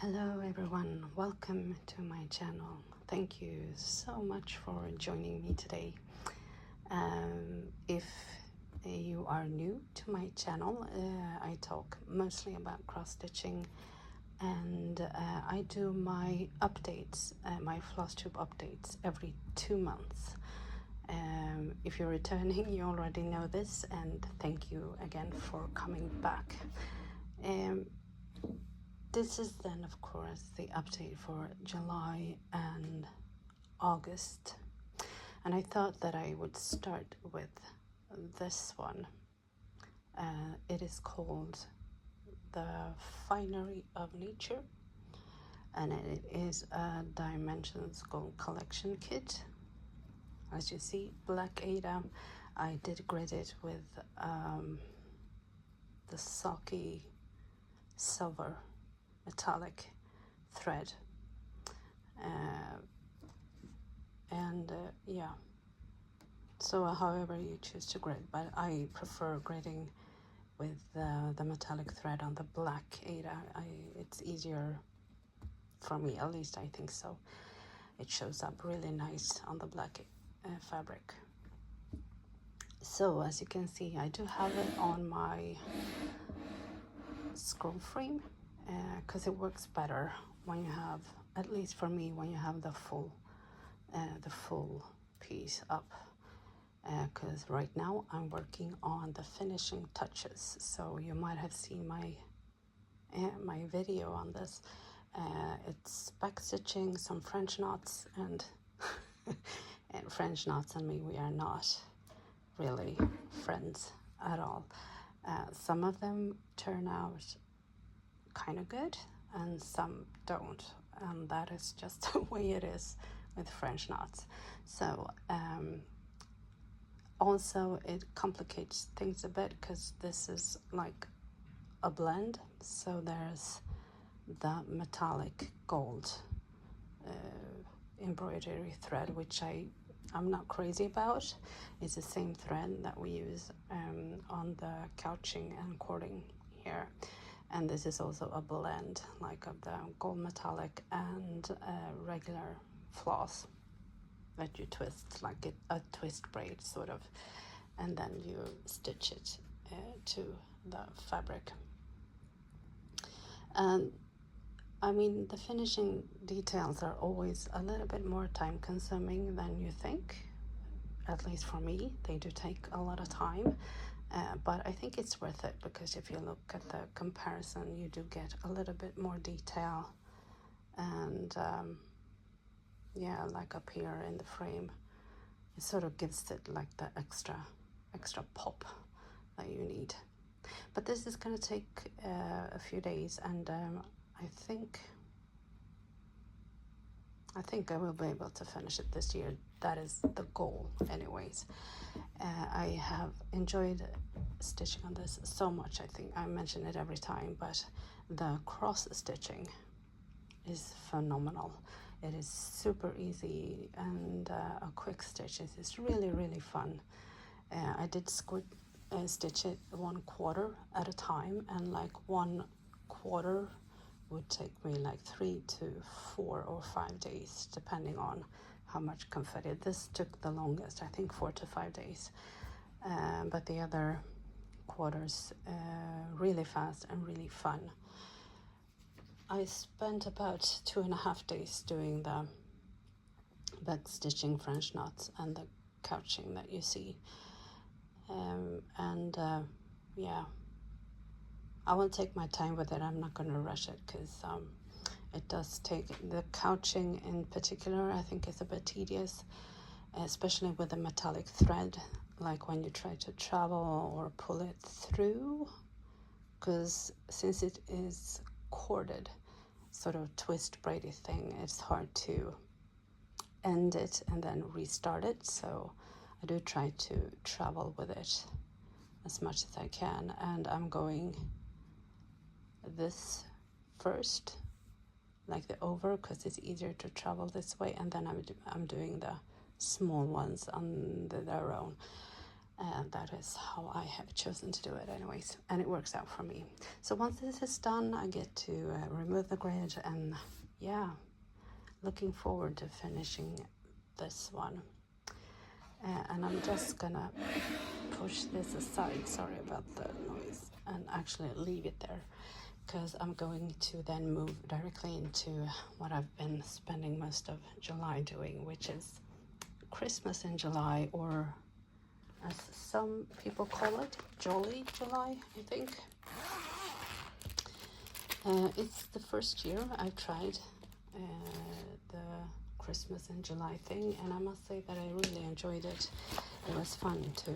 Hello everyone, welcome to my channel. Thank you so much for joining me today. If you are new to my channel, I talk mostly about cross stitching, and I do my updates, my Flosstube updates every 2 months. If you're returning, you already know this, and thank you again for coming back. This is then, of course, the update for July and August. And I thought that I would start with this one. It is called the Finery of Nature, and it is a Dimensions Gold Collection kit. As you see, black aida. I did grid it with the sulky silver metallic thread, yeah, so however you choose to grid, but I prefer gridding with the metallic thread on the black aida. It's easier for me, at least I think so. It shows up really nice on the black fabric. So as you can see, I do have it on my scroll frame, because it works better when you have, at least for me, when you have the full piece up, because right now I'm working on the finishing touches. So you might have seen my video on this. It's back stitching, some French knots, and and French knots and me, we are not really friends at all. Some of them turn out kind of good and some don't, and that is just the way it is with French knots. So also it complicates things a bit because this is like a blend. So there's the metallic gold embroidery thread, which I'm not crazy about. It's the same thread that we use on the couching and cording here. And this is also a blend, like of the gold metallic and regular floss that you twist, like a twist braid sort of, and then you stitch it to the fabric. And I mean, the finishing details are always a little bit more time consuming than you think. At least for me, they do take a lot of time. But I think it's worth it, because if you look at the comparison, you do get a little bit more detail, and yeah, like up here in the frame, it sort of gives it like the extra pop that you need. But this is going to take a few days, and I think I will be able to finish it this year. That is the goal anyways. I have enjoyed stitching on this so much. I think I mention it every time, but the cross stitching is phenomenal. It is super easy, and a quick stitch. It is really fun. I did stitch it 1/4 at a time, and like 1/4 would take me like 3 to 4 or 5 days, depending on how much confetti. This took the longest, I think 4 to 5 days, but the other quarters really fast and really fun. I spent about 2.5 days doing the back stitching French knots and the couching that you see, yeah, I will take my time with it. I'm not going to rush it, because it does take, the couching in particular, I think is a bit tedious, especially with the metallic thread, like when you try to travel or pull it through, because since it is corded, sort of twist braidy thing, it's hard to end it and then restart it. So I do try to travel with it as much as I can, and I'm going this first, like the over, because it's easier to travel this way, and then I'm doing the small ones on their own. and that is how I have chosen to do it anyways, and it works out for me. So once this is done, I get to remove the grid, and yeah, looking forward to finishing this one. And I'm just gonna push this aside, sorry about the noise, and actually leave it there, because I'm going to then move directly into what I've been spending most of July doing, which is Christmas in July, or as some people call it, Jolly July, I think. It's the first year I've tried the Christmas in July thing, and I must say that I really enjoyed it. It was fun to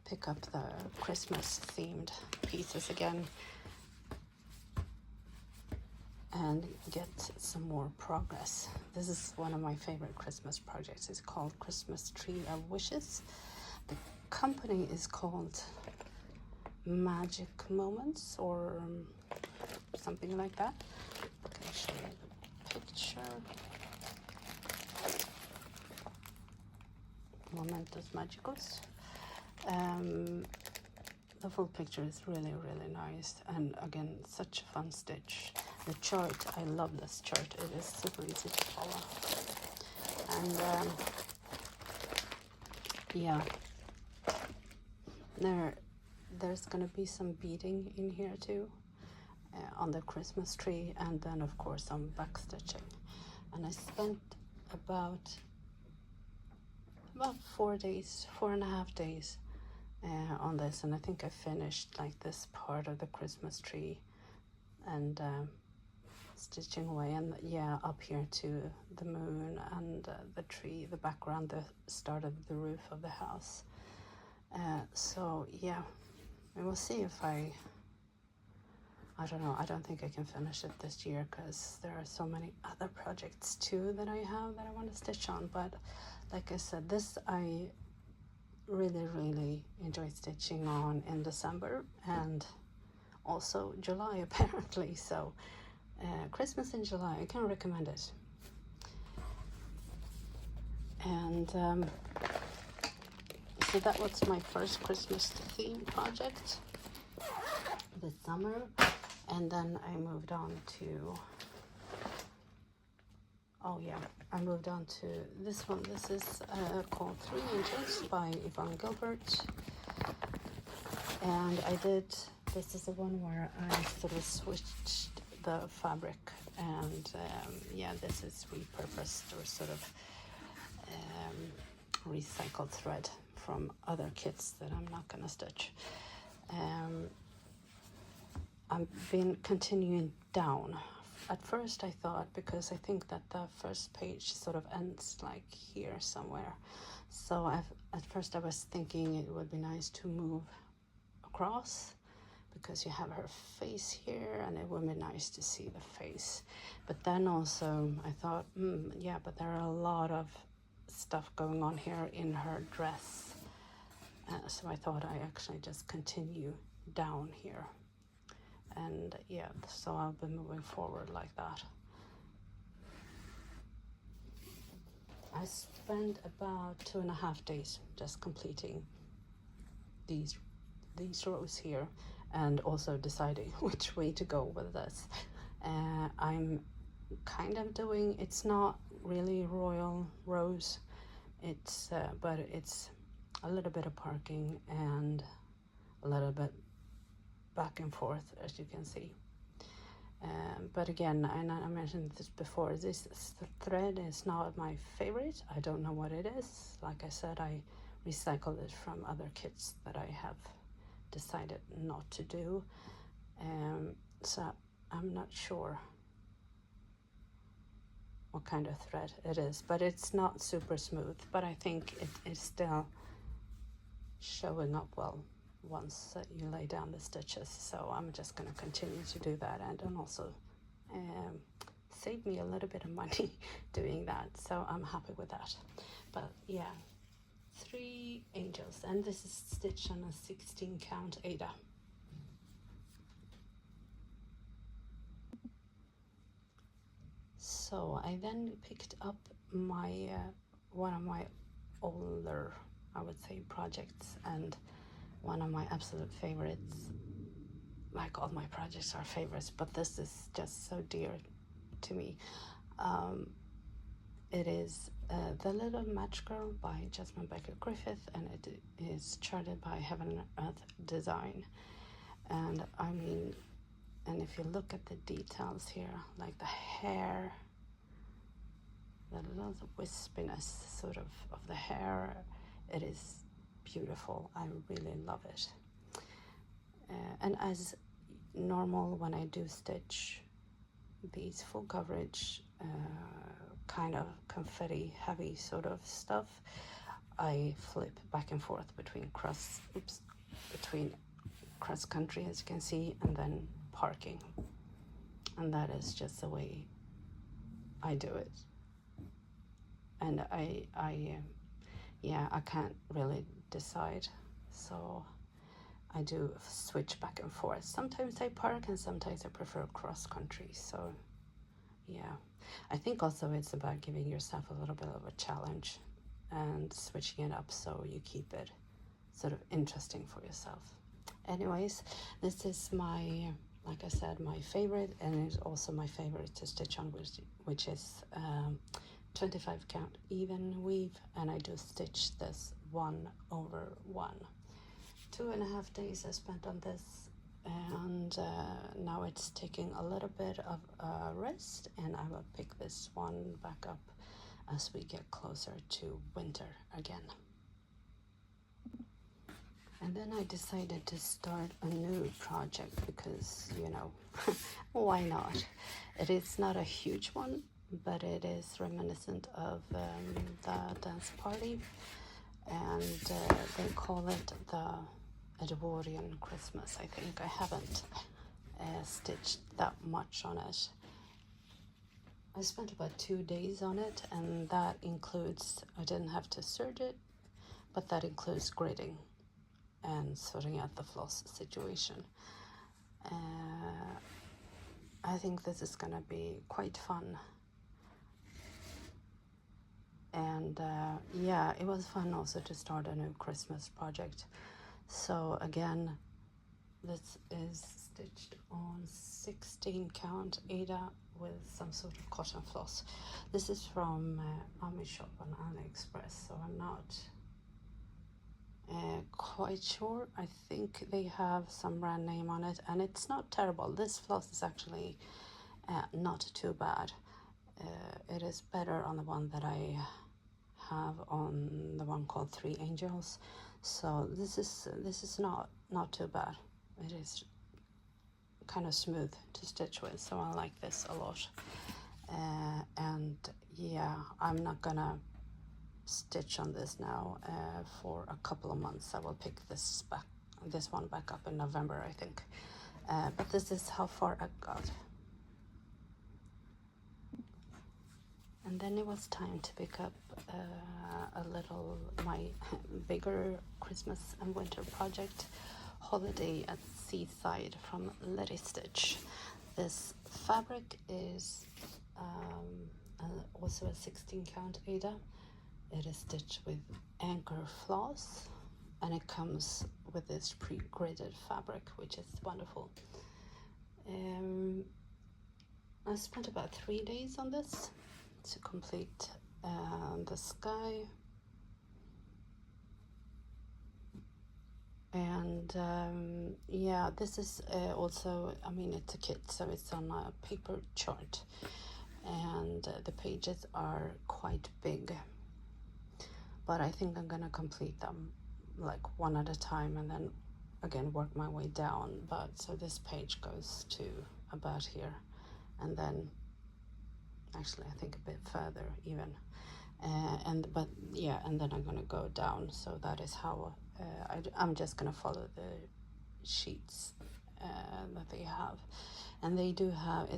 pick up the Christmas themed pieces again and get some more progress. This is one of my favorite Christmas projects. It's called Christmas Tree of Wishes. The company is called Magic Moments, or something like that. I can show you the picture. Momentos Magicos. The full picture is really, really nice, and again, such a fun stitch. The chart, I love this chart. It is super easy to follow. And yeah, there's gonna be some beading in here too, on the Christmas tree, and then of course some back stitching. And I spent about 4 days, 4.5 days on this, and I think I finished like this part of the Christmas tree and stitching away, and yeah, up here to the moon and the tree, the background, the start of the roof of the house. So yeah, we will see if I don't know, I don't think I can finish it this year, because there are so many other projects too that I have that I want to stitch on. But like I said, this I really, really enjoy stitching on in December and also July apparently. So Christmas in July, I can recommend it. And so that was my first Christmas theme project this summer. And then I moved on to, I moved on to this one. This is called 3 Inches by Yvonne Gilbert. And this is the one where I sort of switched the fabric, and yeah, this is repurposed or sort of recycled thread from other kits that I'm not gonna stitch. I've been continuing down. At first I thought, because I think that the first page sort of ends like here somewhere, so at first I was thinking it would be nice to move across, because you have her face here and it would be nice to see the face. But then also I thought, yeah, but there are a lot of stuff going on here in her dress, so I thought I actually just continue down here. And yeah, so I'll be moving forward like that. I spent about 2.5 days just completing these rows here, and also deciding which way to go with this. I'm kind of doing, it's not really royal rows, it's but it's a little bit of parking and a little bit back and forth, as you can see. But again, and I mentioned this before, this thread is not my favorite. I don't know what it is. Like I said, I recycled it from other kits that I have decided not to do. So I'm not sure what kind of thread it is, but it's not super smooth, but I think it is still showing up well once you lay down the stitches. So I'm just going to continue to do that, and also save me a little bit of money doing that, so I'm happy with that. But yeah, 3 angels, and this is stitched on a 16 count aida. So I then picked up my one of my older I would say, projects, and one of my absolute favorites. Like, all my projects are favorites, but this is just so dear to me. It is The Little Match Girl by Jasmine Becket-Griffith, and it is charted by Heaven and Earth Design. And I mean, and if you look at the details here, like the hair, the little wispiness sort of the hair, it is beautiful. I really love it. And as normal, when I do stitch these full coverage kind of confetti heavy sort of stuff, I flip back and forth between cross country, as you can see, and then parking, and that is just the way I do it. And I can't really decide, so I do switch back and forth. Sometimes I park and sometimes I prefer cross country. So yeah, I think also it's about giving yourself a little bit of a challenge and switching it up so you keep it sort of interesting for yourself. Anyways, this is my, like I said, my favorite, and it's also my favorite to stitch on, which is 25 count even weave, and I do stitch this 1/1. 2.5 days I spent on this, and now it's taking a little bit of rest, and I will pick this one back up as we get closer to winter again. And then I decided to start a new project because, you know, why not? It is not a huge one, but it is reminiscent of the dance party, and they call it the Edwardian Christmas. I think I haven't stitched that much on it. I spent about 2 days on it, and that includes, I didn't have to serge it, but that includes gridding and sorting out the floss situation. I think this is gonna be quite fun. And yeah, it was fun also to start a new Christmas project. So again, this is stitched on 16 count aida with some sort of cotton floss. This is from Amishop on AliExpress, so I'm not quite sure. I think they have some brand name on it, and it's not terrible. This floss is actually not too bad. It is better on the one that I have on the one called 3 Angels. So this is not too bad. It is kind of smooth to stitch with, so I like this a lot. And yeah, I'm not gonna stitch on this now for a couple of months. I will pick this one back up in November, I think. But this is how far I got. And then it was time to pick up my bigger Christmas and winter project, Holiday at Seaside from Letistitch. This fabric is also a 16 count aida. It is stitched with anchor floss, and it comes with this pre-gridded fabric, which is wonderful. I spent about 3 days on this to complete the sky, and yeah, this is also, I mean, it's a kit, so it's on a paper chart, and the pages are quite big, but I think I'm gonna complete them like one at a time and then again work my way down. But so this page goes to about here, and then actually I think a bit further even, but yeah, and then I'm gonna go down. So that is how I'm just gonna follow the sheets that they have, and they do have,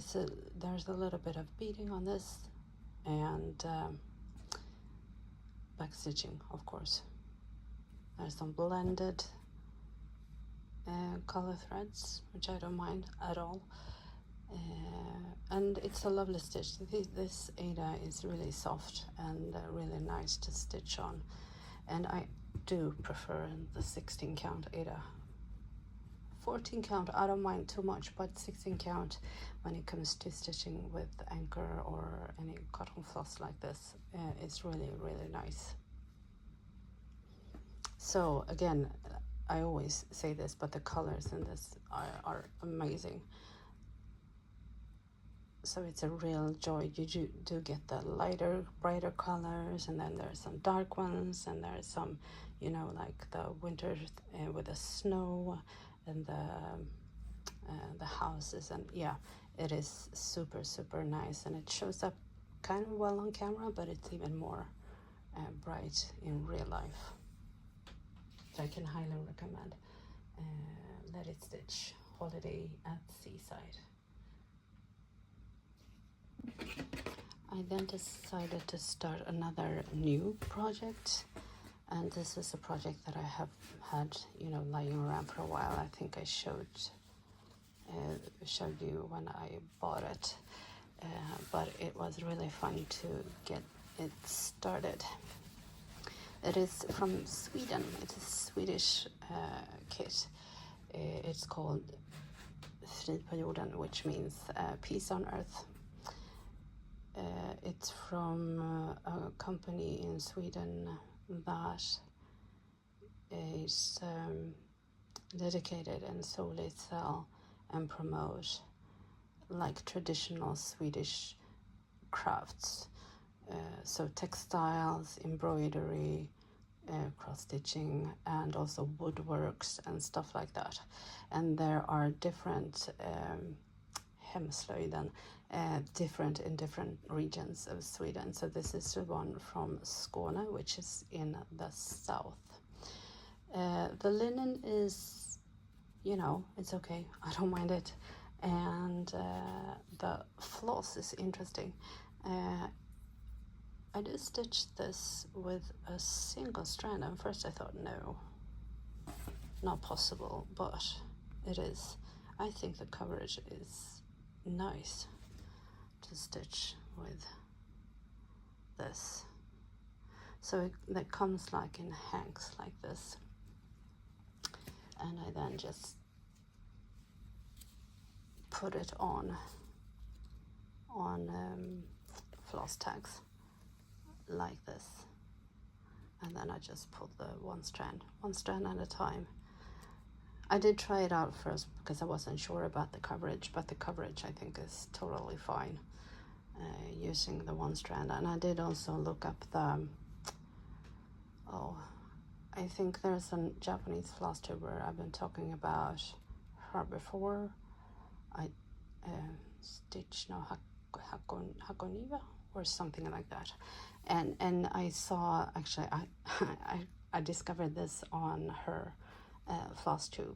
there's a little bit of beading on this, and back stitching, of course. There's some blended color threads, which I don't mind at all. And it's a lovely stitch. This aida is really soft and really nice to stitch on. and I do prefer the 16 count aida. 14 count I don't mind too much, but 16 count when it comes to stitching with anchor or any cotton floss like this is really nice. So again, I always say this, but the colors in this are amazing. So it's a real joy. You do get the lighter, brighter colors, and then there's some dark ones, and there's some, you know, like the winter with the snow and the houses, and yeah, it is super nice, and it shows up kind of well on camera, but it's even more bright in real life. So I can highly recommend Letistitch Holiday at Seaside. I then decided to start another new project, and this is a project that I have had, you know, lying around for a while. I think I showed you when I bought it, but it was really fun to get it started. It is from Sweden. It's a Swedish kit. It's called Frid på Jorden, which means peace on earth. It's from a company in Sweden that is dedicated and solely sell and promote like traditional Swedish crafts. So textiles, embroidery, cross-stitching, and also woodworks and stuff like that. And there are different Hemslöjden, different in different regions of Sweden. So this is the one from Skåne, which is in the south. The linen is, you know, it's okay. I don't mind it. And the floss is interesting. I did stitch this with a single strand, and first I thought, no, not possible, but it is. I think the coverage is nice to stitch with this. So that comes like in hanks like this, and I then just put it on floss tags like this, and then I just pull the one strand at a time. I did try it out first because I wasn't sure about the coverage, but the coverage I think is totally fine using the one strand. And I did also look up the I think there's a Japanese Flosstuber. I've been talking about her before. I stitch no Hakoniva or something like that, and I saw, actually I discovered this on her Flosstube,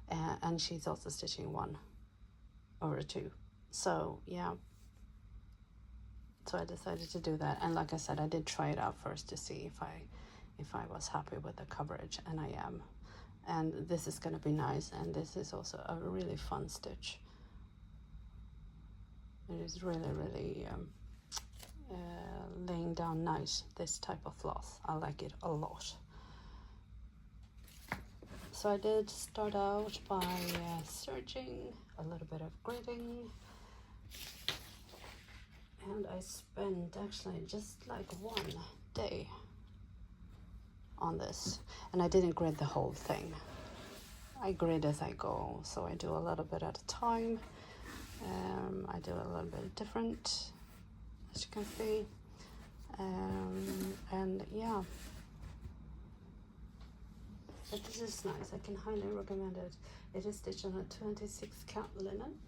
and she's also stitching 1/2. So yeah, so I decided to do that, and like I said, I did try it out first to see if I was happy with the coverage, and I am. And this is going to be nice, and this is also a really fun stitch. It is really laying down nice, this type of floss. I like it a lot. So I did start out by serging, a little bit of gridding, and I spent actually just like one day on this, and I didn't grid the whole thing. I grid as I go, so I do a little bit at a time. I do a little bit different, as you can see, and yeah, but this is nice. I can highly recommend it. It is stitched on a 26 count linen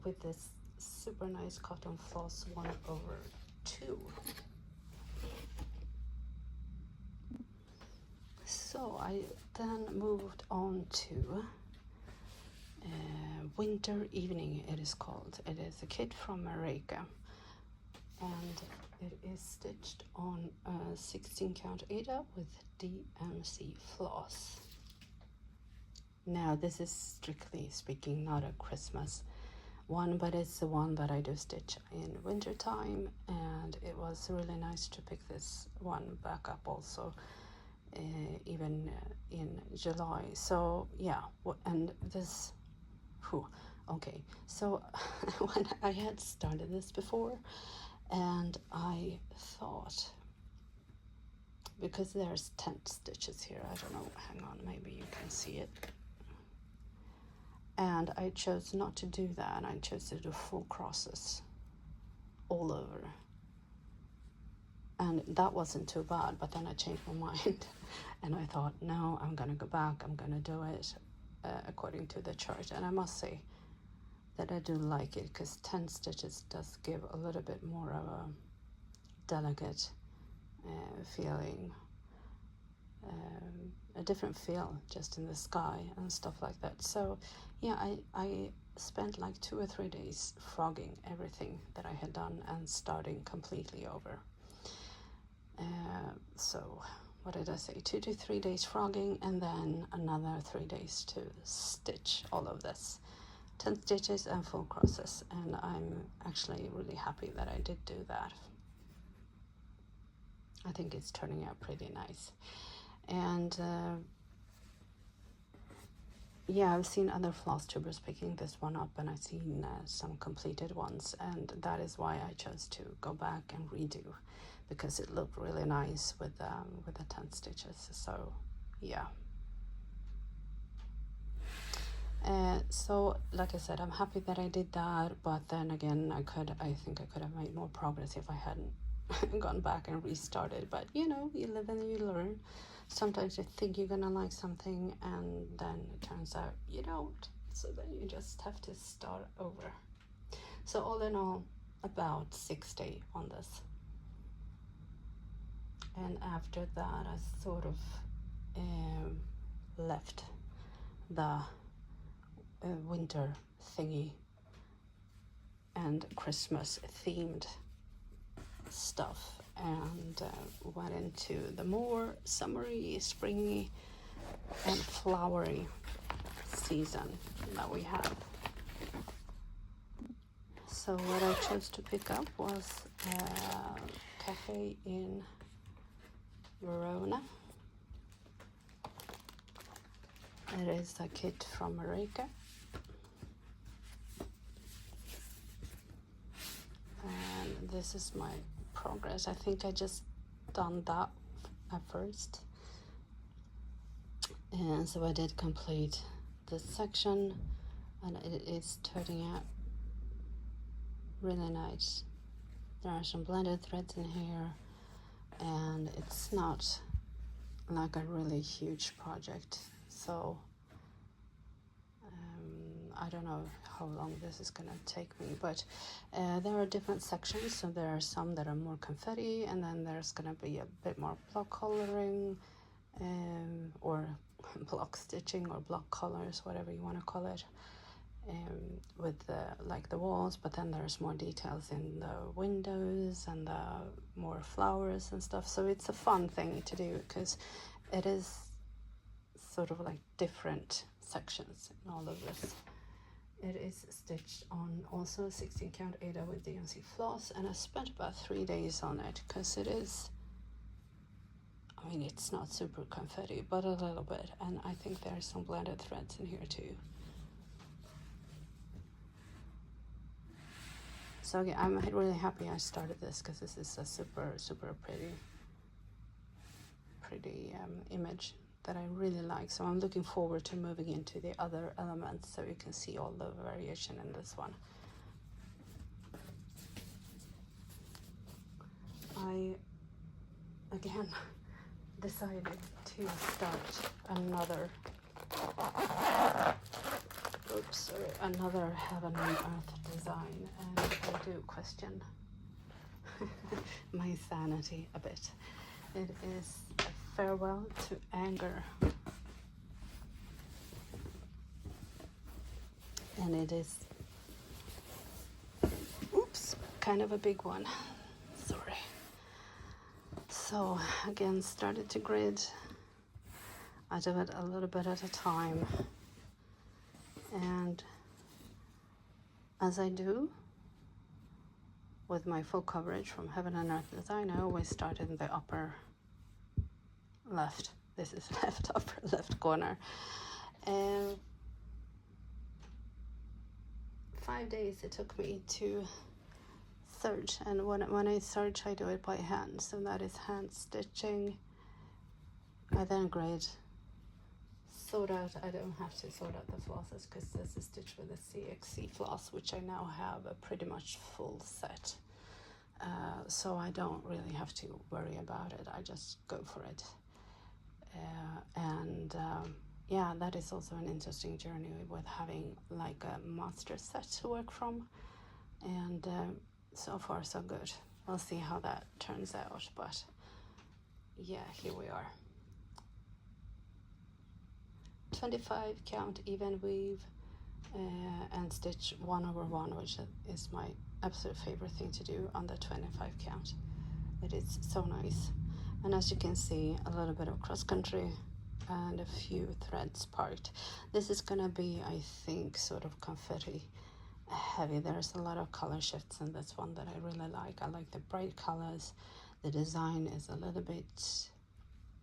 with this super nice cotton floss 1/2. So I then moved on to Winter Evening, it is called. It is a kit from Merejka, and it is stitched on a 16 count aida with DMC floss. Now this is strictly speaking not a Christmas one, but it's the one that I do stitch in winter time, and it was really nice to pick this one back up also. even in July. So yeah, and this, okay, so when I had started this before, and I thought, because there's 10 stitches here, I don't know, hang on, maybe you can see it, and I chose not to do that. I chose to do full crosses all over, and that wasn't too bad. But then I changed my mind and I thought, no, I'm gonna go back, I'm gonna do it according to the chart. And I must say that I do like it, because 10 stitches does give a little bit more of a delicate feeling, a different feel just in the sky and stuff like that. So yeah, I spent like 2 or 3 days frogging everything that I had done and starting completely over. So what did I say, 2 to 3 days frogging, and then another 3 days to stitch all of this, 10 stitches and full crosses. And I'm actually really happy that I did do that. I think it's turning out pretty nice. And yeah, I've seen other floss tubers picking this one up, and I've seen some completed ones, and that is why I chose to go back and redo, because it looked really nice with the 10 stitches. So yeah. So like I said, I'm happy that I did that, but then again, I think I could have made more progress if I hadn't gone back and restarted. But you know, you live and you learn. Sometimes you think you're gonna like something, and then it turns out you don't, so then you just have to start over. So all in all, about 6 days on this. And after that, I sort of left the winter thingy and Christmas themed stuff, and went into the more summery, springy and flowery season that we have. So what I chose to pick up was Café in Verona. It is a kit from Merejka. And this is my progress. I think I just done that at first. And so I did complete this section, and it is turning out really nice. There are some blended threads in here, and it's not like a really huge project. So I don't know how long this is gonna take me, but there are different sections. So there are some that are more confetti, and then there's gonna be a bit more block coloring, or block stitching, or block colors, whatever you want to call it, with like the walls. But then there's more details in the windows and the more flowers and stuff. So it's a fun thing to do, because it is sort of like different sections in all of this. It is stitched on also 16 count aida with DMC floss, and I spent about 3 days on it, because it is, I mean, it's not super confetti, but a little bit, and I think there's some blended threads in here too. So yeah, I'm really happy I started this, because this is a super pretty image that I really like. So I'm looking forward to moving into the other elements, so you can see all the variation in this one. I again decided to start another heaven on earth design, and I do question my sanity a bit. It is a farewell to anger, and it is kind of a big one, sorry. So again, started to grid. I do it a little bit at a time, and as I do with my full coverage from Heaven and Earth Design, I always start in the upper left This is left upper left corner. 5 days it took me to search, and when I search I do it by hand, so that is hand stitching. I then grade, sort out. I don't have to sort out the flosses because this is stitched with a CXC floss, which I now have a pretty much full set, so I don't really have to worry about it. I just go for it. Yeah, that is also an interesting journey with having like a master set to work from, and so far so good. We'll see how that turns out, but yeah, here we are. 25 count even weave, and stitch 1/1, which is my absolute favorite thing to do on the 25 count. It is so nice. And as you can see, a little bit of cross country and a few threads part. This is gonna be, I think, sort of confetti heavy. There's a lot of color shifts in this one that I really like. I like the bright colors. The design is a little bit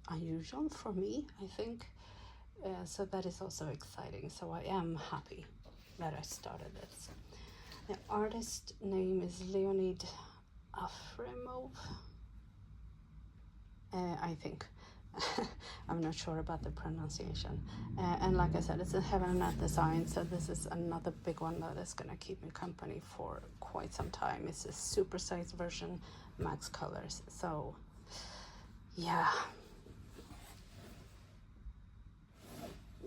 unusual for me, I think. So that is also exciting. So I am happy that I started this. The artist name is Leonid Afremow, I think. I'm not sure about the pronunciation. And like I said, it's a Heaven and Earth design, so this is another big one that is going to keep me company for quite some time. It's a super-sized version, max colors. So, yeah.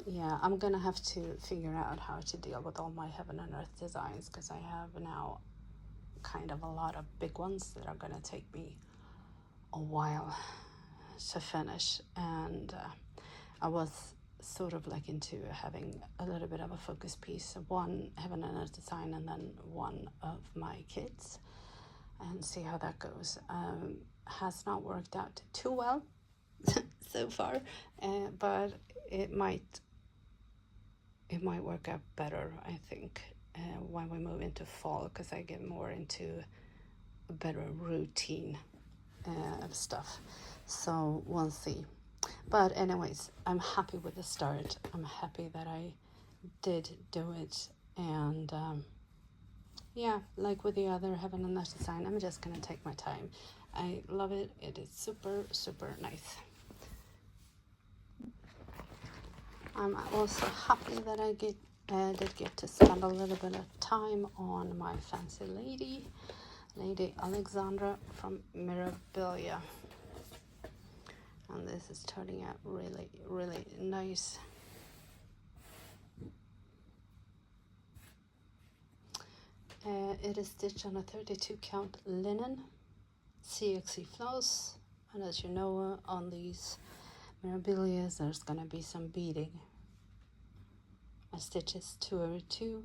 Yeah, I'm going to have to figure out how to deal with all my Heaven and Earth designs, because I have now kind of a lot of big ones that are going to take me a while to finish, and I was sort of like into having a little bit of a focus piece, one Heaven and Earth design and then one of my kids, and see how that goes. Has not worked out too well so far, but it might work out better, I think, when we move into fall, because I get more into a better routine of stuff. So we'll see. But anyways, I'm happy with the start. I'm happy that I did do it. And yeah, like with the other Heaven and Earth design, I'm just gonna take my time. I love it. It is super, super nice. I'm also happy that I did get to spend a little bit of time on my fancy Lady Alexandra from Merejka. And this is turning out really, really nice. It is stitched on a 32 count linen CXC floss, and as you know, on these Merejkas there's gonna be some beading. My stitch is 2/2,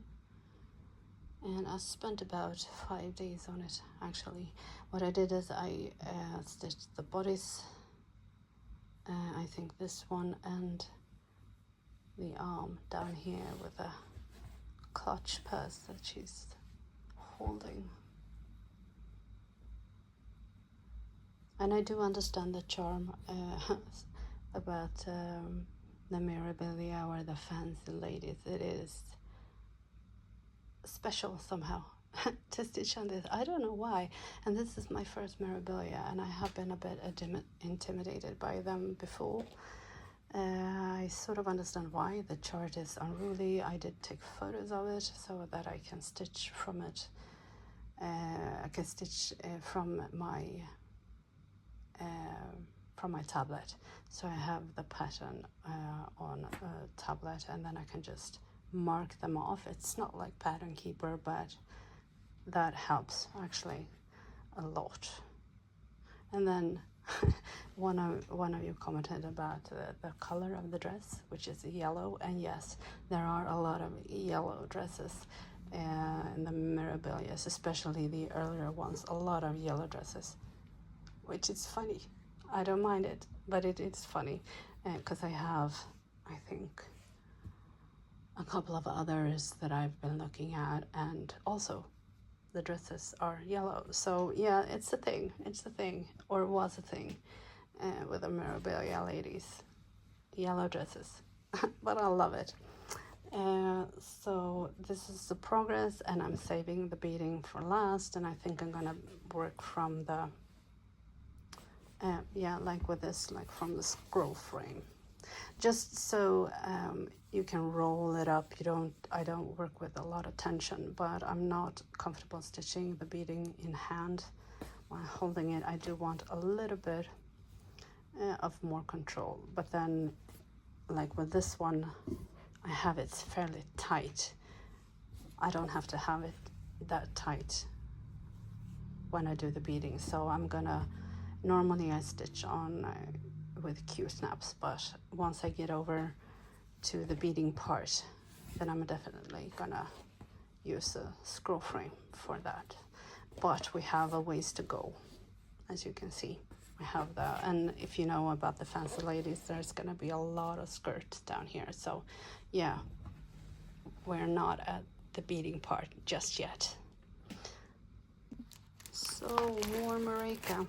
and I spent about 5 days on it actually. What I did is I stitched the bodice, I think this one, and the arm down here with a clutch purse that she's holding. And I do understand the charm about the Merejka or the fancy ladies. It is special somehow to stitch on this. I don't know why. And this is my first Merejka, and I have been a bit intimidated by them before. I sort of understand why. The chart is unruly. I did take photos of it so that I can stitch from it. I can stitch from my tablet. So I have the pattern on a tablet, and then I can just mark them off. It's not like Pattern Keeper, but that helps actually a lot. And then one of you commented about the color of the dress, which is yellow, and yes, there are a lot of yellow dresses in the Merejkas, especially the earlier ones. A lot of yellow dresses, which is funny. I don't mind it, but it's funny because I have, I think, a couple of others that I've been looking at, and also the dresses are yellow. So yeah, it's a thing, or was a thing with the Merejka ladies. yellow dresses, but I love it. So this is the progress, and I'm saving the beading for last, and I think I'm gonna work from the yeah, like with this, like from the scroll frame, just so you can roll it up. I don't work with a lot of tension, but I'm not comfortable stitching the beading in hand while holding it. I do want a little bit of more control, but then like with this one, I have it fairly tight. I don't have to have it that tight when I do the beading, so I'm gonna, normally I stitch on with Q-snaps, but once I get over to the beading part, then I'm definitely gonna use a scroll frame for that. But we have a ways to go, as you can see. I have the, and if you know about the fancy ladies, there's gonna be a lot of skirts down here, so yeah, we're not at the beading part just yet. So more Merejka.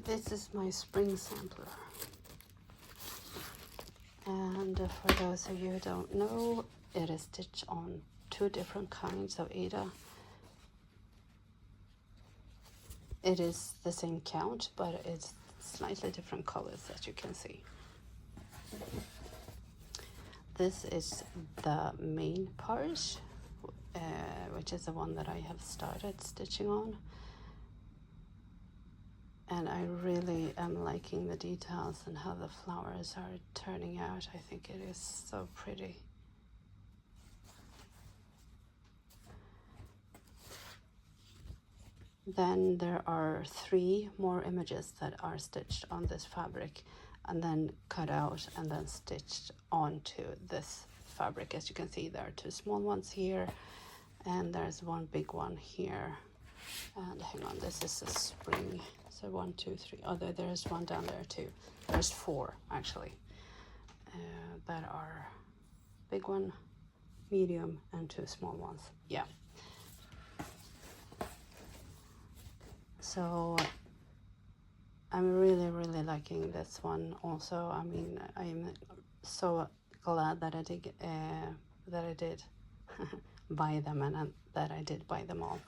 This is my spring sampler, and for those of you who don't know, it is stitched on 2 different kinds of aida. It is the same count, but it's slightly different colors, as you can see. This is the main part, which is the one that I have started stitching on. And I really am liking the details and how the flowers are turning out. I think it is so pretty. Then there are 3 more images that are stitched on this fabric and then cut out and then stitched onto this fabric. As you can see, there are 2 small ones here and there's 1 big one here. And hang on, this is a spring. So 1, 2, 3. Oh, there's 1 down there too. There's 4 actually that are big one, medium, and 2 small ones. Yeah. So I'm really liking this one also. I mean, I'm so glad that I did buy them, and that I did buy them all.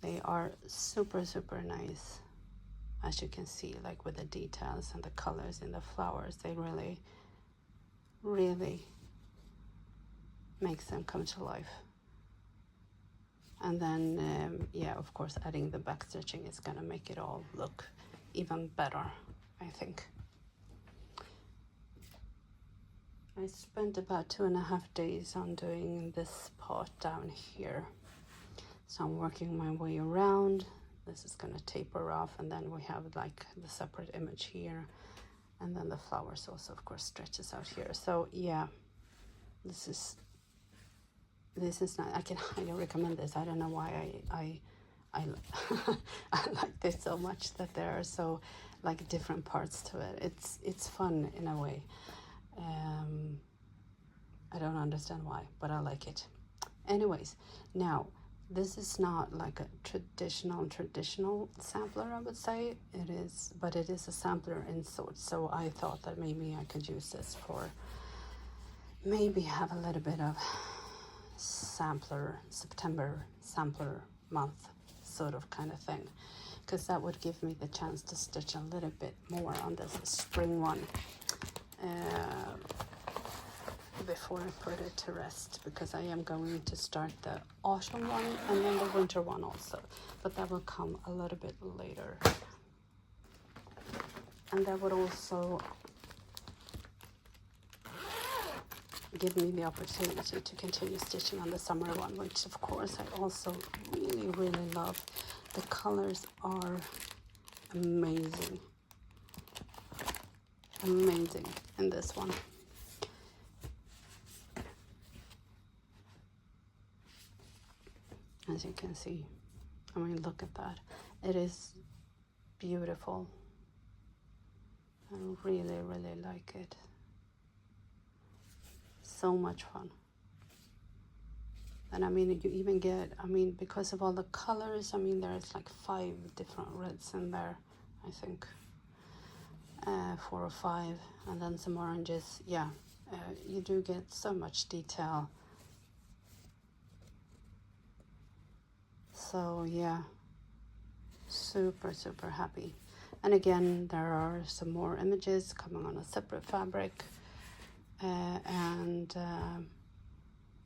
They are super nice, as you can see, like with the details and the colors in the flowers. They really makes them come to life. And then yeah, of course, adding the back stitching is gonna make it all look even better, I think. I spent about 2.5 days on doing this part down here. So I'm working my way around. This is gonna taper off, and then we have like the separate image here, and then the flowers also, of course, stretches out here. So yeah, this is not, I can highly recommend this. I don't know why I I like this so much, that there are so like different parts to it. It's fun in a way. I don't understand why, but I like it. Anyways, now this is not like a traditional sampler, I would say. It is, but it is a sampler in sorts. So I thought that maybe I could use this for, maybe have a little bit of September sampler month sort of kind of thing, because that would give me the chance to stitch a little bit more on this spring one before I put it to rest, because I am going to start the autumn one and then the winter one also, but that will come a little bit later. And that would also give me the opportunity to continue stitching on the summer one, which of course I also really love. The colors are amazing in this one. As you can see, I mean, look at that. It is beautiful. I really like it. So much fun. And I mean, you even get, I mean, because of all the colors, I mean, there's like 5 different reds in there, I think. 4 or 5, and then some oranges. Yeah, you do get so much detail. So yeah, super happy. And again, there are some more images coming on a separate fabric, and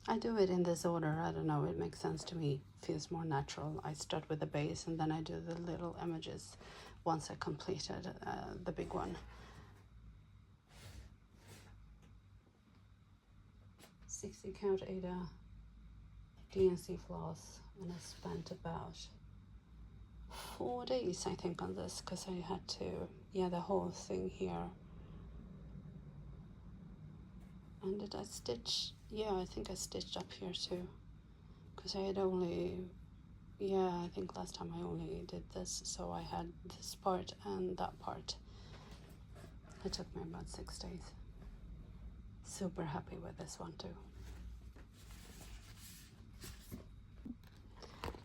I do it in this order. I don't know, it makes sense to me, feels more natural. I start with the base and then I do the little images once I completed the big one. 60 count aida, DNC floss, and I spent about 4 days I think on this, because I had to, yeah, the whole thing here. And did I stitch? Yeah, I think I stitched up here too, because I had only, yeah, I think last time I only did this, so I had this part and that part. It took me about 6 days. Super happy with this one too.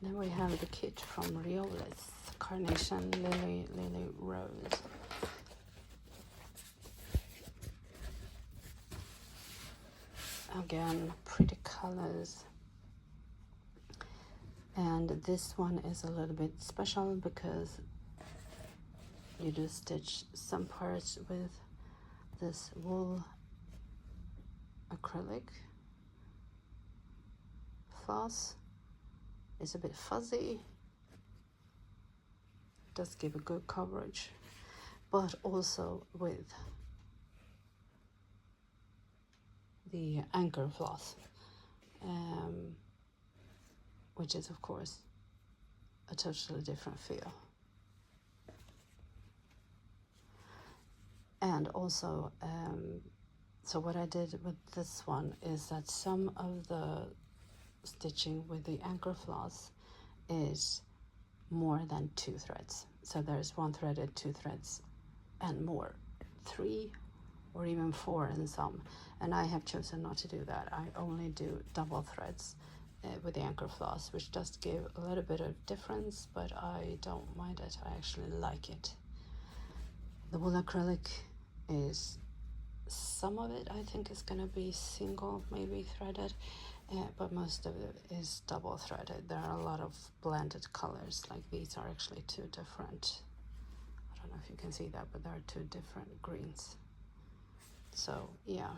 Then we have the kit from WIPlist, Carnation, Lily, Rose. Again, pretty colors. And this one is a little bit special because you do stitch some parts with this wool acrylic floss. It's a bit fuzzy, does give a good coverage, but also with the anchor floss, which is of course a totally different feel. And also, so what I did with this one is that some of the stitching with the anchor floss is more than 2 threads. So there's 1 threaded, 2 threads, and more, 3 or even 4 in some. And I have chosen not to do that. I only do double threads with the anchor floss, which does give a little bit of difference, but I don't mind it. I actually like it. The wool acrylic is, some of it I think is gonna be single, maybe threaded, but most of it is double threaded. There are a lot of blended colors, like these are actually 2 different, I don't know if you can see that, but there are 2 different greens. So yeah,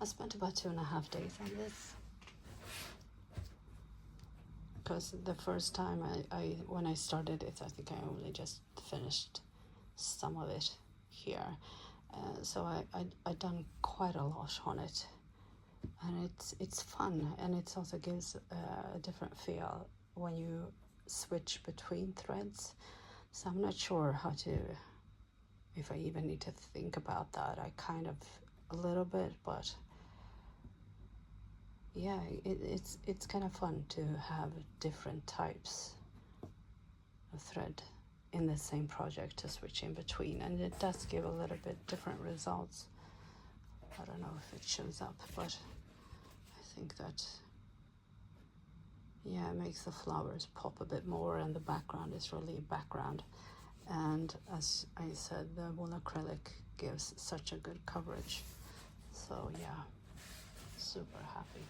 I spent about 2.5 days on this, because the first time when I started it, I think I only just finished some of it here. So I done quite a lot on it, and it's fun, and it also gives a different feel when you switch between threads. So I'm not sure how to, if I even need to think about that. I kind of a little bit, but yeah, it's kind of fun to have different types of thread in the same project to switch in between, and it does give a little bit different results. I don't know if it shows up, but I think that, yeah, it makes the flowers pop a bit more, and the background is really background. And as I said, the wool acrylic gives such a good coverage. So yeah, super happy.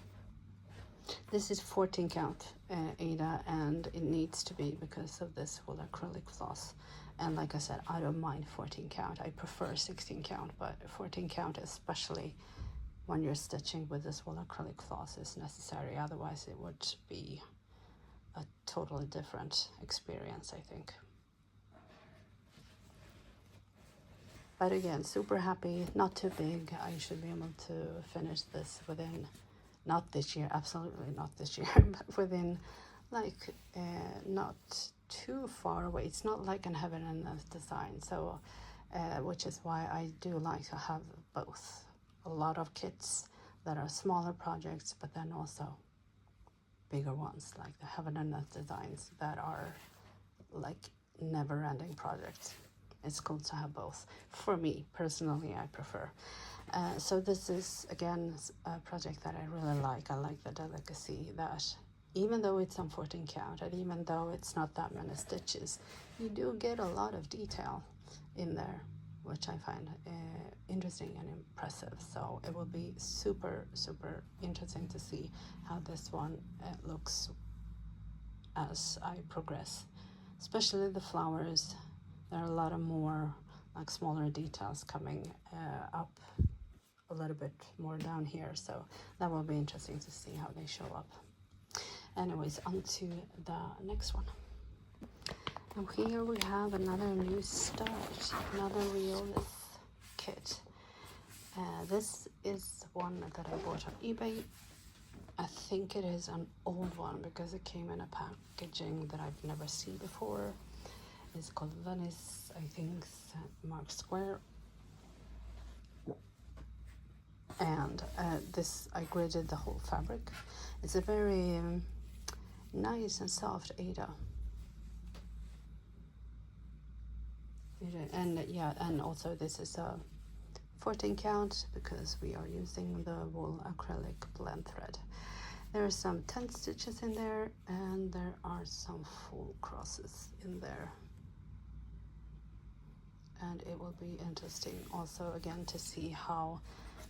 This is 14 count Aida, and it needs to be because of this wool acrylic floss. And like I said, I don't mind 14 count. I prefer 16 count, but 14 count, especially when you're stitching with this wool acrylic floss, is necessary. Otherwise it would be a totally different experience, I think. But again, super happy, not too big. I should be able to finish this within, not this year, absolutely not this year, but within like not too far away. It's not like an heaven and earth design, so which is why I do like to have both. A lot of kits that are smaller projects, but then also bigger ones like the heaven and earth designs that are like never-ending projects. It's cool to have both. For me personally, I prefer. So this is again a project that I really like. I like the delicacy that even though it's on 14 count, and even though it's not that many stitches, you do get a lot of detail. in there, which I find interesting and impressive. So it will be super interesting to see how this one looks as I progress, especially the flowers. There are a lot of more like smaller details coming up a little bit more down here, so that will be interesting to see how they show up. Anyways, on to the next one. Now here we have another new start, another realist kit. This is one that I bought on eBay. I think it is an old one because it came in a packaging that I've never seen before. It's called Venice, I think, St. Mark's Square. And this, I gridded the whole fabric. It's a very nice and soft aida. And yeah, and also this is a 14 count because we are using the wool acrylic blend thread. There are some 10 stitches in there, and there are some full crosses in there. And it will be interesting also again to see how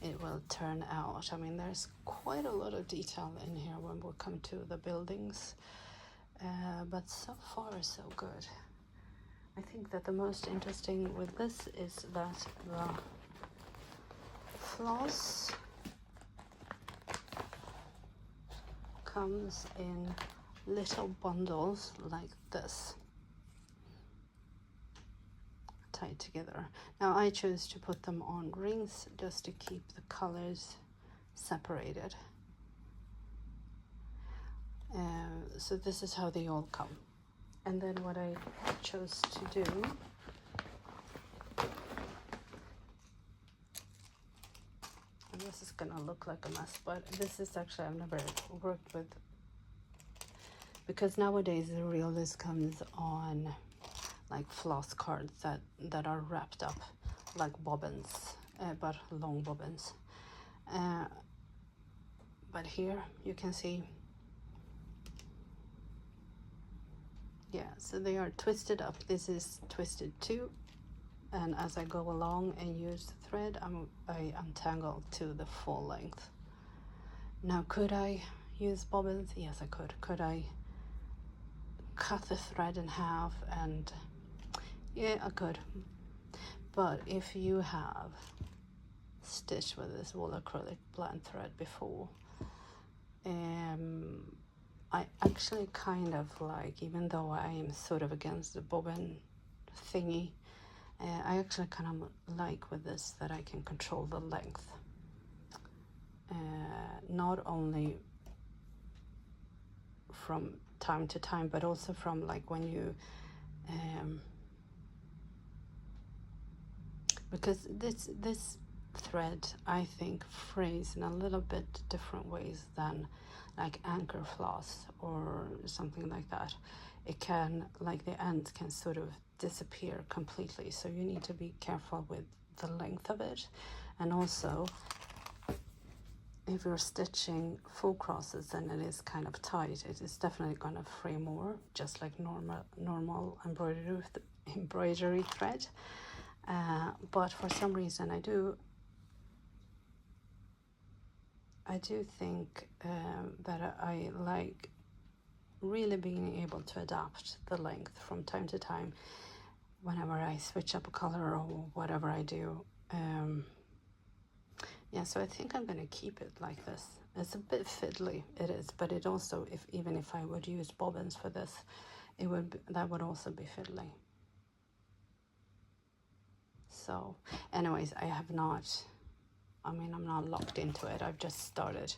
it will turn out. I mean, there's quite a lot of detail in here when we come to the buildings, but so far so good. I think that the most interesting with this is that the floss comes in little bundles like this, tied together. Now I choose to put them on rings just to keep the colors separated. So this is how they all come. And then what I chose to do and this is gonna look like a mess, but this is actually, I've never worked with, because nowadays the realist comes on like floss cards that are wrapped up like bobbins, but long bobbins. But here you can see, yeah, so they are twisted up. This is twisted too, and as I go along and use the thread, I untangle to the full length. Now, could I use bobbins? Yes, I could. Could I cut the thread in half? And yeah, I could. But if you have stitched with this wool acrylic blend thread before, I actually kind of like, even though I am sort of against the bobbin thingy, I actually kind of like with this that I can control the length. Not only from time to time, but also from like when you, because this thread, I think, frays in a little bit different ways than like anchor floss or something like that. It can, like the ends can sort of disappear completely, so you need to be careful with the length of it. And also, if you're stitching full crosses and it is kind of tight, it is definitely going to fray more, just like normal embroidery thread. But for some reason I do think that I like really being able to adapt the length from time to time whenever I switch up a color or whatever I do. Yeah, so I think I'm going to keep it like this. It's a bit fiddly, it is, but it also, even if I would use bobbins for this, that would also be fiddly. So anyways, I'm not locked into it. I've just started,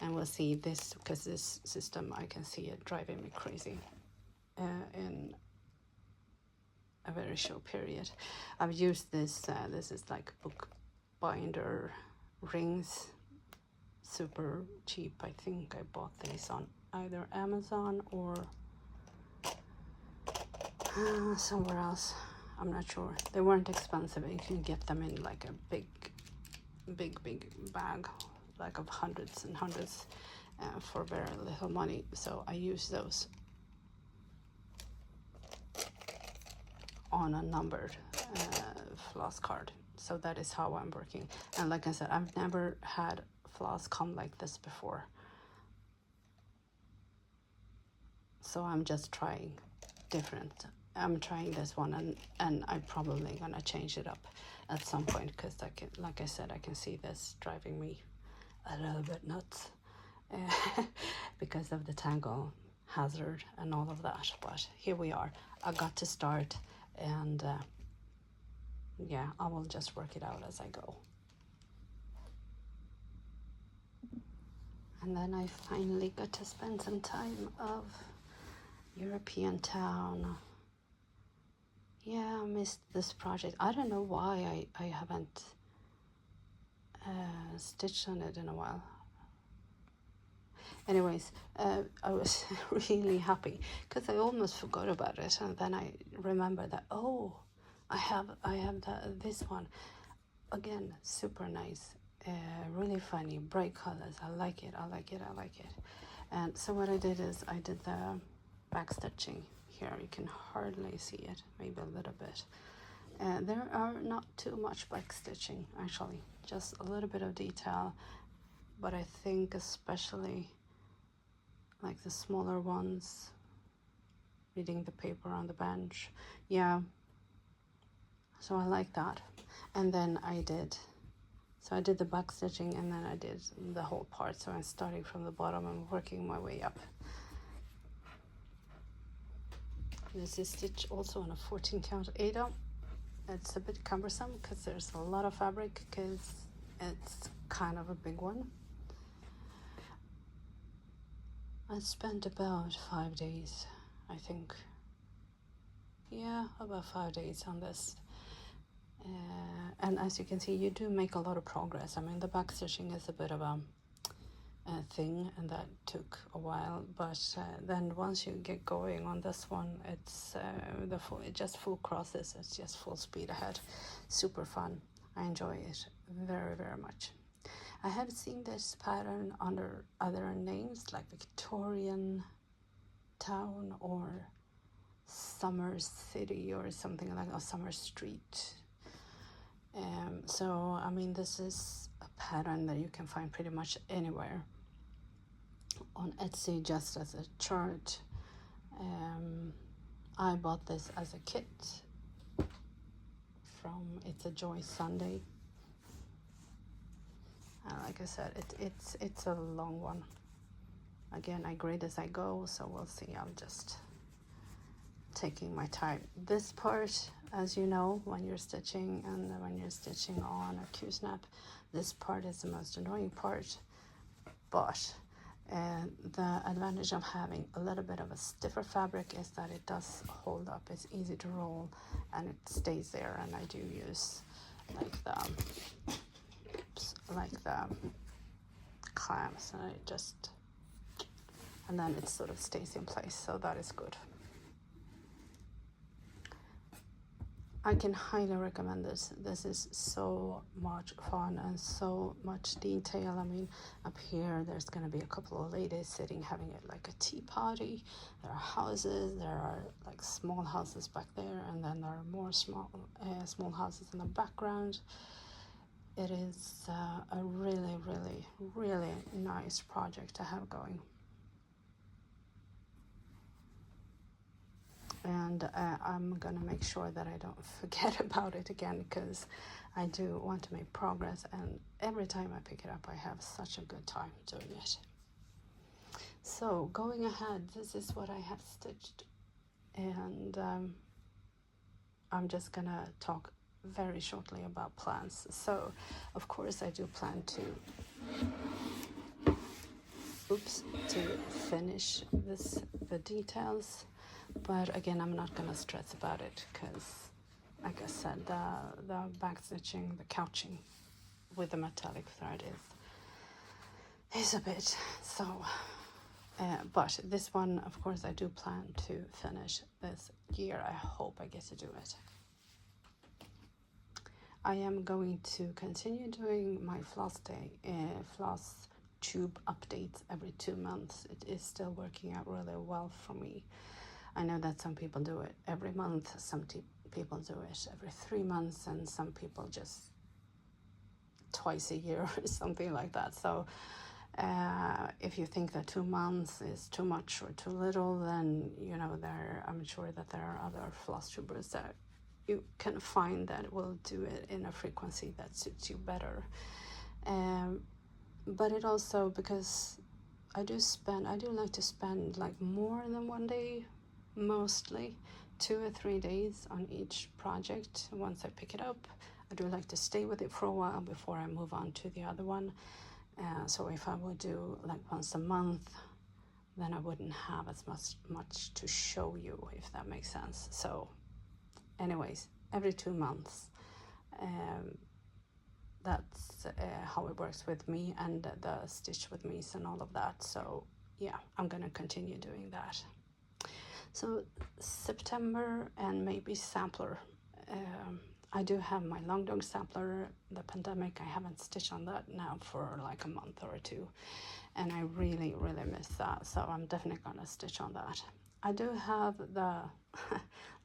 and we'll see this, because this system, I can see it driving me crazy in a very short period. I've used this, this is like bookbinder rings, super cheap. I think I bought these on either Amazon or somewhere else. I'm not sure. They weren't expensive. You can get them in like a big bag, like of hundreds and hundreds, for very little money. So I use those. on a numbered floss card. So that is how I'm working. And like I said, I've never had floss come like this before. So I'm just trying different. I'm trying this one, and I'm probably gonna change it up at some point, because like I said, I can see this driving me a little bit nuts because of the tangle hazard and all of that. But here we are. I got to start, and yeah, I will just work it out as I go. And then I finally got to spend some time of European town. Yeah, I missed this project. I don't know why I haven't stitched on it in a while. Anyways, I was really happy because I almost forgot about it, and then I remembered that, oh, I have this one. Again, super nice, really funny, bright colors. I like it. And so what I did is I did the back stitching here. You can hardly see it, maybe a little bit. There are not too much back stitching, actually, just a little bit of detail, but I think especially like the smaller ones, reading the paper on the bench. Yeah, so I like that. And then I did the back stitching, and then I did the whole part. So I'm starting from the bottom and working my way up. This is stitched also on a 14 count aida. It's a bit cumbersome because there's a lot of fabric, because it's kind of a big one. I spent about 5 days, I think. Yeah, about 5 days on this. And as you can see, you do make a lot of progress. I mean, the back stitching is a bit of a thing, and that took a while, but then once you get going on this one, it's just full crosses. It's just full speed ahead. Super fun. I enjoy it very, very much. I have seen this pattern under other names like Victorian Town or Summer City or something like, or Summer Street. So I mean, this is a pattern that you can find pretty much anywhere on Etsy, just as a chart. I bought this as a kit from It's a Joy Sunday. Like I said, it's a long one. Again, I grade as I go, so we'll see. I'm just taking my time. This part, as you know, when you're stitching and when you're stitching on a Q-snap, this part is the most annoying part. But the advantage of having a little bit of a stiffer fabric is that it does hold up. It's easy to roll, and it stays there. And I do use like the clamps, and then it sort of stays in place, so that is good. I can highly recommend this. This is so much fun and so much detail. I mean, up here there's going to be a couple of ladies sitting having it like a tea party. There are houses, there are like small houses back there, and then there are more small houses in the background. It is a really, really, really nice project to have going. And I'm gonna make sure that I don't forget about it again, because I do want to make progress, and every time I pick it up I have such a good time doing it. So going ahead, this is what I have stitched, and I'm just gonna talk very shortly about plans. So of course I do plan to finish the details, but again, I'm not gonna stress about it, because like I said, the back stitching, the couching with the metallic thread is a bit so. But this one, of course, I do plan to finish this year. I hope I get to do it. I am going to continue doing my floss tube updates every 2 months. It is still working out really well for me. I know that some people do it every month. Some people do it every 3 months, and some people just twice a year or something like that. So if you think that 2 months is too much or too little, then I'm sure that there are other floss tubers that you can find that will do it in a frequency that suits you better. But it also, because I do like to spend like more than 1 day, mostly 2 or 3 days on each project. Once I pick it up, I do like to stay with it for a while before I move on to the other one. So if I would do like once a month, then I wouldn't have as much to show you, if that makes sense. So anyways, every 2 months, that's how it works with me, and the stitch with me's and all of that. So yeah, I'm gonna continue doing that. So September and maybe sampler. I do have my long dog sampler. The pandemic, I haven't stitched on that now for like a month or 2, and I really miss that, so I'm definitely gonna stitch on that. I do have the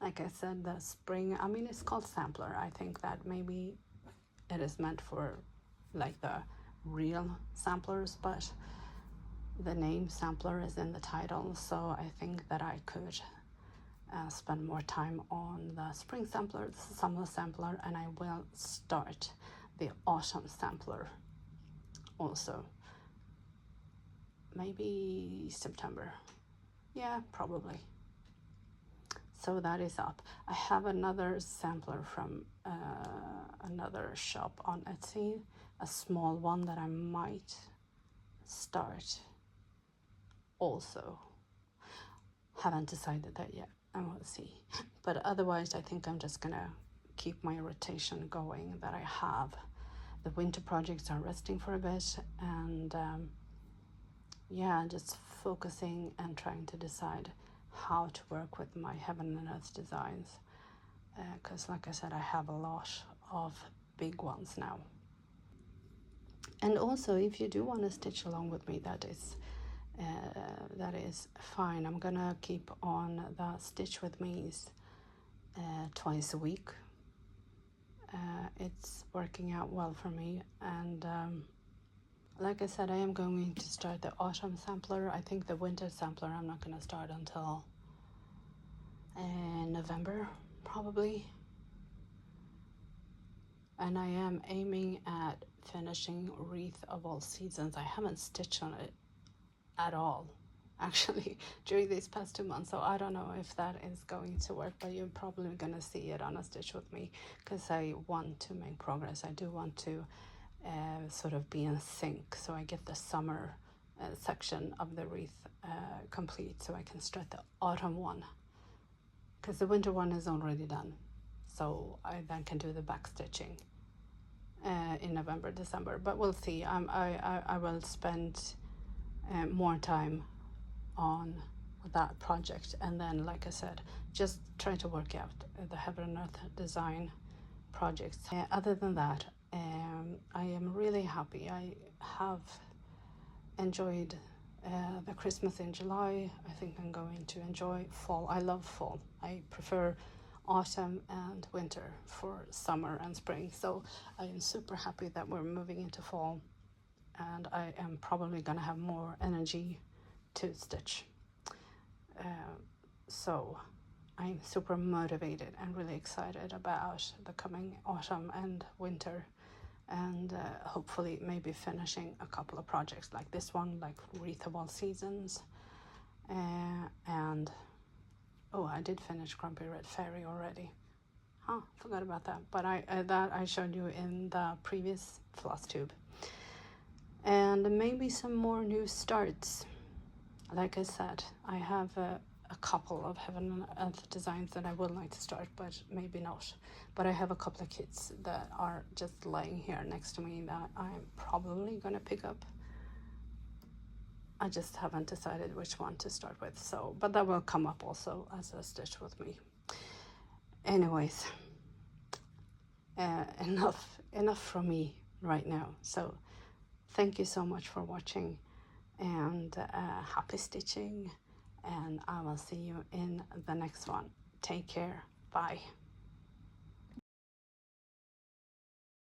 like I said, the spring, I mean, it's called sampler. I think that maybe it is meant for like the real samplers, but the name sampler is in the title, so I think that I could spend more time on the spring sampler, the summer sampler, and I will start the autumn sampler also. Maybe September. Yeah, probably. So that is up. I have another sampler from another shop on Etsy, a small one that I might start also. Haven't decided that yet, and we'll see. But otherwise, I think I'm just gonna keep my rotation going that I have. The winter projects are resting for a bit, and yeah, just focusing and trying to decide how to work with my Heaven and Earth designs, because like I said, I have a lot of big ones now. And also, if you do want to stitch along with me, that is fine. I'm gonna keep on the stitch with me's twice a week. It's working out well for me, and like I said, I am going to start the autumn sampler. I think the winter sampler I'm not going to start until November, probably. And I am aiming at finishing Wreath of All Seasons. I haven't stitched on it at all, actually, during these past 2 months. So I don't know if that is going to work, but you're probably going to see it on a stitch with me, because I want to make progress. I do want to sort of be in sync, so I get the summer section of the wreath complete, so I can start the autumn one, because the winter one is already done. So I then can do the back stitching in November, December. But we'll see. I will spend more time on that project, and then, like I said, just trying to work out the Heaven and Earth design projects. Other than that, I am really happy. I have enjoyed the Christmas in July. I think I'm going to enjoy fall. I love fall. I prefer autumn and winter for summer and spring. So I am super happy that we're moving into fall, and I am probably going to have more energy to stitch. So I'm super motivated and really excited about the coming autumn and winter, and hopefully maybe finishing a couple of projects like this one, like Wreath of All Seasons, and oh, I did finish Grumpy Red Fairy already. Forgot about that, but that I showed you in the previous Flosstube. And maybe some more new starts. Like I said, I have a couple of Heaven and Earth designs that I would like to start, but maybe not. But I have a couple of kits that are just laying here next to me that I'm probably gonna pick up. I just haven't decided which one to start with, so, but that will come up also as a stitch with me. Anyways, enough from me right now. So thank you so much for watching, and happy stitching, and I will see you in the next one. Take care. Bye.